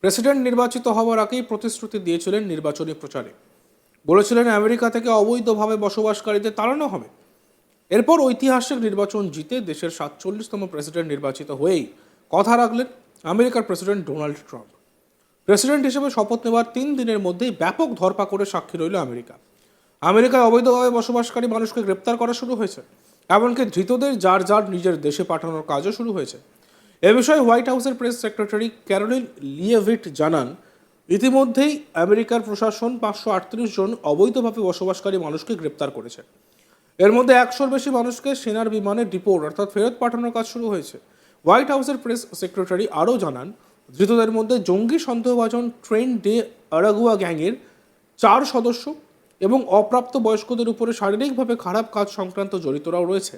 President নির্বাচিত হওয়ার আগেই প্রতিশ্রুতি দিয়েছিলেন নির্বাচনী প্রচারে। বলেছিলেন আমেরিকা থেকে অবৈধভাবে বসবাসকারীদের তাড়ানো হবে। এরপর ঐতিহাসিক নির্বাচন জিতে দেশের 47তম প্রেসিডেন্ট নির্বাচিত হয়েই কথা রাখলেন আমেরিকার প্রেসিডেন্ট ডোনাল্ড ট্রাম্প। প্রেসিডেন্ট হিসেবে শপথ নেওয়ার 3 দিনের মধ্যেই ব্যাপক ধরপাকড়ের সাক্ষী রইল আমেরিকা। আমেরিকায় অবৈধভাবে বসবাসকারী মানুষকে গ্রেপ্তার করা শুরু হয়েছে, এমনকি ধৃতদের যার যার নিজের দেশে পাঠানোর কাজও শুরু হয়েছে। এ বিষয়ে হোয়াইট হাউসের প্রেস সেক্রেটারি ক্যারোলিন লিয়েভিট জানান, ইতিমধ্যেই আমেরিকার প্রশাসন 538 জন অবৈধভাবে বসবাসকারী মানুষকে গ্রেপ্তার করেছে। এর মধ্যে 100-র বেশি মানুষকে সেনার বিমানে ডিপোর্ট অর্থাৎ ফেরত পাঠানোর কাজ শুরু হয়েছে। হোয়াইট হাউসের প্রেস সেক্রেটারি আরও জানান, ধৃতদের মধ্যে জঙ্গি সন্দেহভাজন ট্রেন ডে আরাগুয়া গ্যাংয়ের 4 সদস্য এবং অপ্রাপ্ত বয়স্কদের উপরে শারীরিকভাবে খারাপ কাজ সংক্রান্ত জড়িতরাও রয়েছে।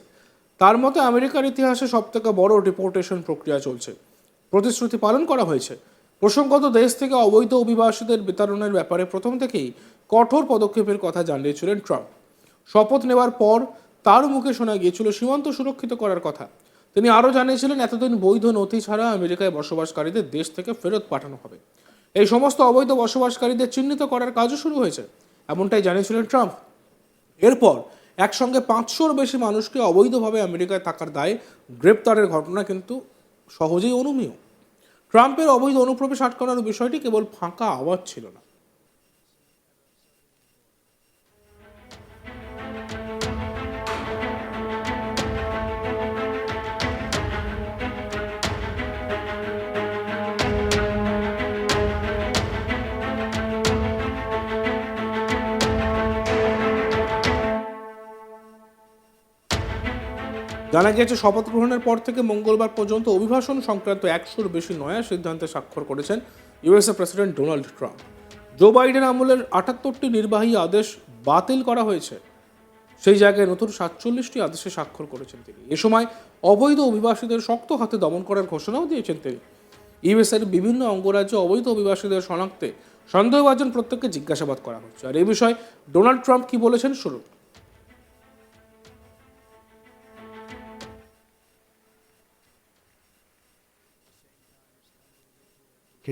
তার মতে আমেরিকার ইতিহাসে সবথেকে বড় ডিপোর্টেশন প্রক্রিয়া চলছে। প্রতিশ্রুতি পালন করা হয়েছে। প্রসঙ্গত, দেশ থেকে অবৈধ অভিবাসীদের বিতরণের ব্যাপারে প্রথম থেকেই কঠোর পদক্ষেপের কথা জানিয়েছিলেন ট্রাম্প। শপথ নেওয়ার পর তার মুখে শোনা গিয়েছিল সীমান্ত সুরক্ষিত করার কথা। তিনি আরও জানিয়েছিলেন এতদিন বৈধ নথি ছাড়া আমেরিকায় বসবাসকারীদের দেশ থেকে ফেরত পাঠানো হবে। এই সমস্ত অবৈধ বসবাসকারীদের চিহ্নিত করার কাজও শুরু হয়েছে, এমনটাই জানিয়েছিলেন ট্রাম্প। এরপর একসঙ্গে 500-র বেশি মানুষকে অবৈধভাবে আমেরিকায় থাকার দায়ে গ্রেপ্তারের ঘটনা কিন্তু সহজেই অনুমেয়। ট্রাম্পের অবৈধ অনুপ্রবেশ আটকানোর বিষয়টি কেবল ফাঁকা আওয়াজ ছিল না। জানা গিয়েছে, শপথ গ্রহণের পর থেকে মঙ্গলবার পর্যন্ত অভিবাসন সংক্রান্ত 100-র বেশি নয়া সিদ্ধান্তে স্বাক্ষর করেছেন USA president Donald Trump. Joe Biden আমলের 78টি নির্বাহী আদেশ বাতিল করা হয়েছে, সেই জায়গায় নতুন 47টি আদেশে স্বাক্ষর করেছেন তিনি। এ সময় অবৈধ অভিবাসীদের শক্ত হাতে দমন করার ঘোষণাও দিয়েছেন তিনি। ইউএসএর বিভিন্ন অঙ্গরাজ্যে অবৈধ অভিবাসীদের শনাক্তে সন্দেহভাজন প্রত্যেককে জিজ্ঞাসাবাদ করা হচ্ছে। আর এই বিষয়ে ডোনাল্ড ট্রাম্প কি বলেছেন শুনুন।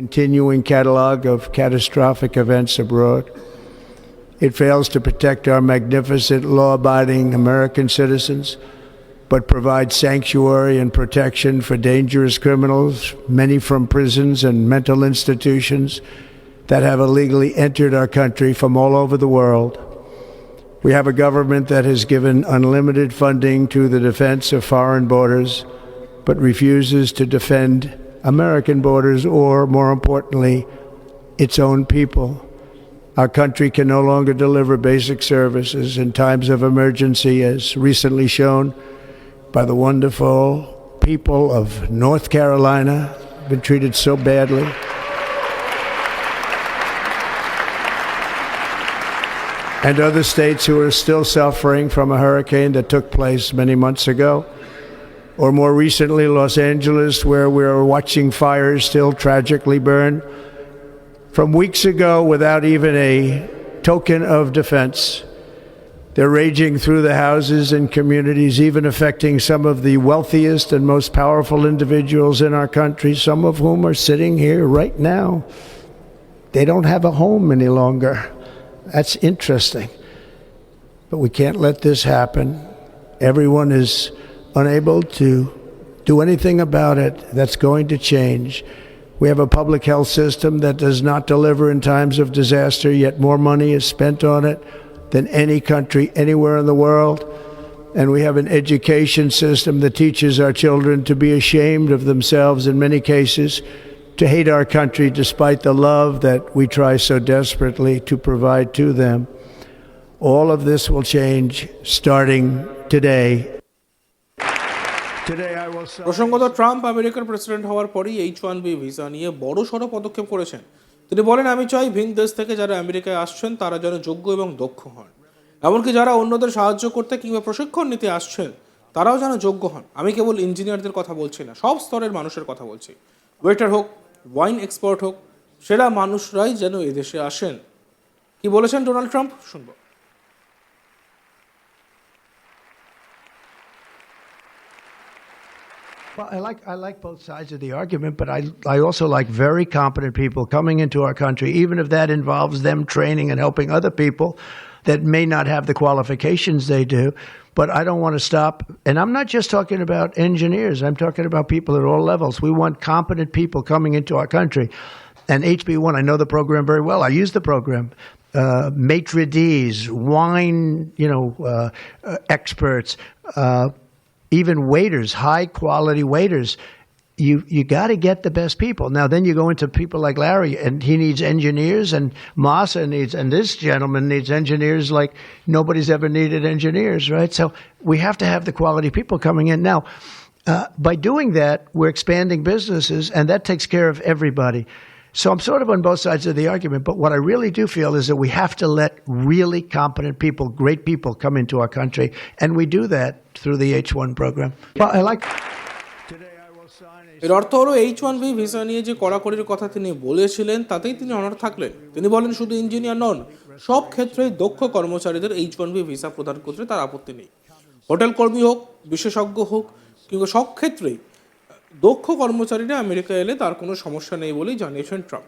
Continuing catalog of catastrophic events abroad. It fails to protect our magnificent, law-abiding American citizens, but provides sanctuary and protection for dangerous criminals, many from prisons and mental institutions that have illegally entered our country from all over the world. We have a government that has given unlimited funding to the defense of foreign borders, but refuses to defend American borders or, more importantly, its own people. Our country can no longer deliver basic services in times of emergency, as recently shown by the wonderful people of North Carolina, been treated so badly. And other states who are still suffering from a hurricane that took place many months ago. Or more recently, Los Angeles, where we're watching fires still tragically burn from weeks ago without even a token of defense. They're raging through the houses and communities, even affecting some of the wealthiest and most powerful individuals in our country, some of whom are sitting here right now. They don't have a home any longer. That's interesting. But we can't let this happen. Everyone is unable to do anything about it. That's going to change. We have a public health system that does not deliver in times of disaster, yet more money is spent on it than any country anywhere in the world. And we have an education system that teaches our children to be ashamed of themselves in many cases, to hate our country despite the love that we try so desperately to provide to them. All of this will change starting today. প্রসঙ্গত, Trump আমেরিকার president হওয়ার পরই H-1B visa নিয়ে বড় সড় পদক্ষেপ করেছেন। তিনি বলেন, আমি চাই ভিন দেশ থেকে যারা আমেরিকায় আসছেন তারা যেন যোগ্য এবং দক্ষ হন, এমনকি যারা অন্যদের সাহায্য করতে কিংবা প্রশিক্ষণ নিতে আসছেন তারাও যেন যোগ্য হন। আমি কেবল ইঞ্জিনিয়ারদের কথা বলছি না, সব স্তরের মানুষের কথা বলছি। ওয়েটার হোক, ওয়াইন এক্সপার্ট হোক, সেরা মানুষরাই যেন এদেশে আসেন। কি বলেছেন ডোনাল্ড ট্রাম্প, শুনবো। Well, I like both sides of the argument, but I also like very competent people coming into our country, even if that involves them training and helping other people that may not have the qualifications they do. But I don't want to stop. And I'm not just talking about engineers. I'm talking about people at all levels. We want competent people coming into our country. And HB1, I know the program very well. I use the program. Maitre d's, wine, experts, even waiters, high quality waiters. You got to get the best people. Now, then you go into people like Larry, and he needs engineers, and Masa needs, and this gentleman needs engineers like nobody's ever needed engineers, right? So we have to have the quality people coming in. Now, by doing that, we're expanding businesses, and that takes care of everybody. So I'm sort of on both sides of the argument, but what I really do feel is that we have to let really competent people, great people come into our country, and we do that through the H1 program. Well, I like... এর অর্থ হলো H1B visa নিয়ে যে কড়াকড়ির কথা তিনি বলেছিলেন তাতেই তিনি অনড় থাকলেন। তিনি বলেন শুধু ইঞ্জিনিয়ার নন, সব ক্ষেত্রে দক্ষ কর্মচারীদের H1B ভিসা প্রদান করতে তার আপত্তি নেই। হোটেল কর্মী হোক, বিশেষজ্ঞ হোক, কিংবা সব ক্ষেত্রেই দক্ষ কর্মচারীরা আমেরিকা এলে তার কোনো সমস্যা নেই বলেই জানিয়েছেন ট্রাম্প।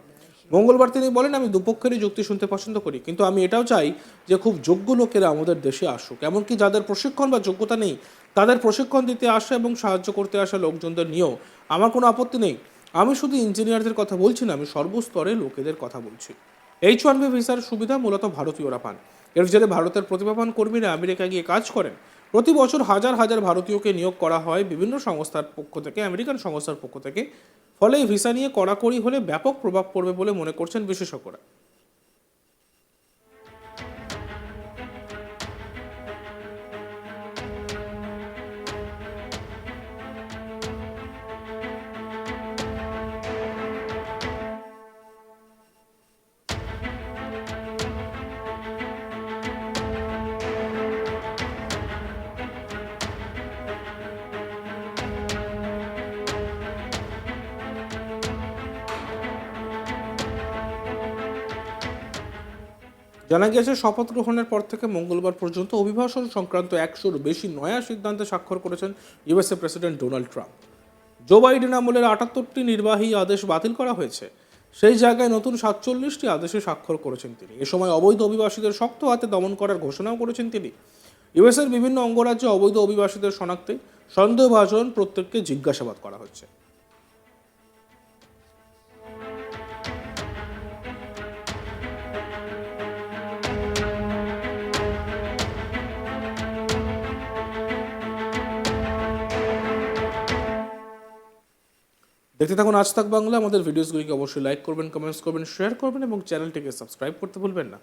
মঙ্গলবার তিনি বলেন, আমি দুপক্ষেরই যুক্তি শুনতে পছন্দ করি, কিন্তু আমি এটাও চাই যে খুব যোগ্য লোকেরা আমাদের দেশে আসুক, এমনকি যাদের প্রশিক্ষণ বা যোগ্যতা নেই তাদের প্রশিক্ষণ দিতে আসা এবং সাহায্য করতে আসা লোকজনদের নিয়েও আমার কোনো আপত্তি নেই। আমি শুধু ইঞ্জিনিয়ারদের কথা বলছি না, আমি সর্বস্তরে লোকেদের কথা বলছি। H1B ভিসার সুবিধা মূলত ভারতীয়রা পান। এর জেরে ভারতের প্রতিভাবান কর্মীরা আমেরিকায় গিয়ে কাজ করেন। প্রতি বছর হাজার হাজার ভারতীয়কে নিয়োগ করা হয় বিভিন্ন সংস্থার পক্ষ থেকে, আমেরিকান সংস্থার পক্ষ থেকে। ফলে এই ভিসা নিয়ে কড়াকড়ি হলে ব্যাপক প্রভাব পড়বে বলে মনে করছেন বিশেষজ্ঞরা। জানা গিয়েছে, শপথ গ্রহণের পর থেকে মঙ্গলবার পর্যন্ত অভিবাসন সংক্রান্ত 100-র বেশি নয়া সিদ্ধান্তে স্বাক্ষর করেছেন USA president Donald Trump. Joe Biden আমলের 78টি নির্বাহী আদেশ বাতিল করা হয়েছে, সেই জায়গায় নতুন 47টি আদেশে স্বাক্ষর করেছেন তিনি। এ সময় অবৈধ অভিবাসীদের শক্ত হাতে দমন করার ঘোষণাও করেছেন তিনি। ইউএসএর বিভিন্ন অঙ্গরাজ্যে অবৈধ অভিবাসীদের শনাক্তে সন্দেহভাজন প্রত্যেককে জিজ্ঞাসাবাদ করা হচ্ছে। দেখতে থাকুন আজ তাক বাংলা। আমাদের ভিডিওসগুলিকে অবশ্যই লাইক করবেন, কমেন্টস করবেন, শেয়ার করবেন এবং চ্যানেলটিকে সাবস্ক্রাইব করতে ভুলবেন না।